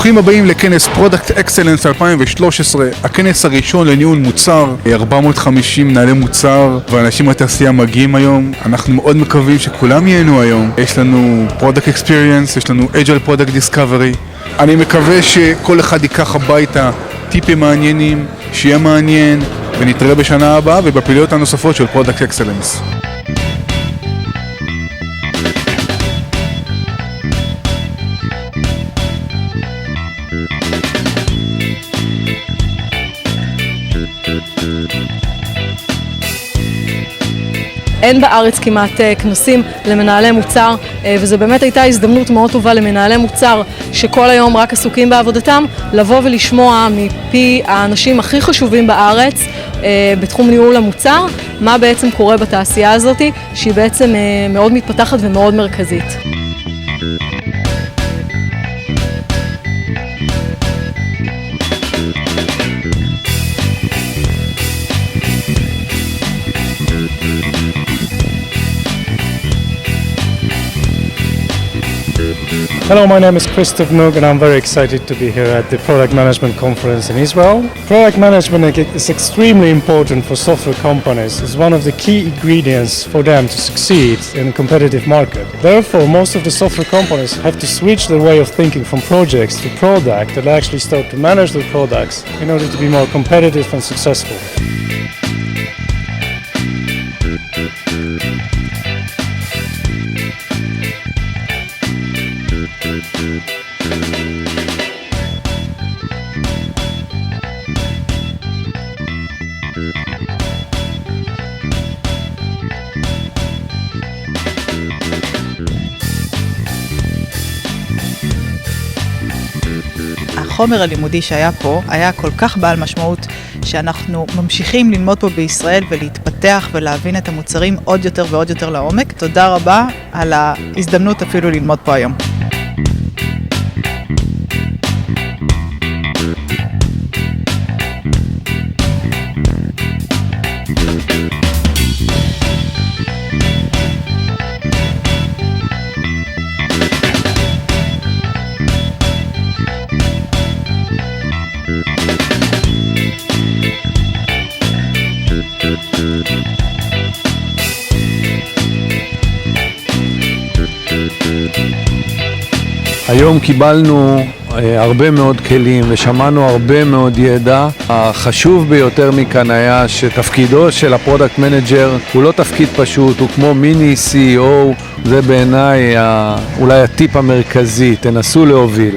ברוכים הבאים לכנס Product Excellence 2013, הכנס הראשון לניהול מוצר. 450 מנהלי מוצר ואנשים מהתעשייה מגיעים היום. אנחנו מאוד מקווים שכולם ייהנו היום. יש לנו Product Experience, יש לנו Agile Product Discovery. אני מקווה שכל אחד ייקח הביתה טיפים מעניינים, שיהיה מעניין, ונתראה בשנה הבאה ובפעילויות הנוספות של Product Excellence. אין בארץ כמעט כנסים למנהלי מוצר, וזו באמת הייתה הזדמנות מאוד טובה למנהלי מוצר שכל היום רק עסוקים בעבודתם, לבוא ולשמוע מפי האנשים הכי חשובים בארץ בתחום ניהול המוצר, מה בעצם קורה בתעשייה הזאת, שהיא בעצם מאוד מתפתחת ומאוד מרכזית. Hello, my name is Christoph Noog and I'm very excited to be here at the Product Management Conference in Israel. Product management is extremely important for software companies. It's one of the key ingredients for them to succeed in a competitive market. Therefore, most of the software companies have to switch their way of thinking from projects to product and actually start to manage their products in order to be more competitive and successful. החומר הלימודי שהיה פה היה כל כך בעל משמעות שאנחנו ממשיכים ללמוד פה בישראל ולהתפתח ולהבין את המוצרים עוד יותר ועוד יותר לעומק. תודה רבה על ההזדמנות אפילו ללמוד פה היום. היום קיבלנו הרבה מאוד כלים ושמענו הרבה מאוד ידע. החשוב ביותר מכאן היה שתפקידו של הפרודקט מנג'ר הוא לא תפקיד פשוט, הוא כמו מיני CEO. זה בעיניי אולי הטיפ המרכזי, תנסו להוביל.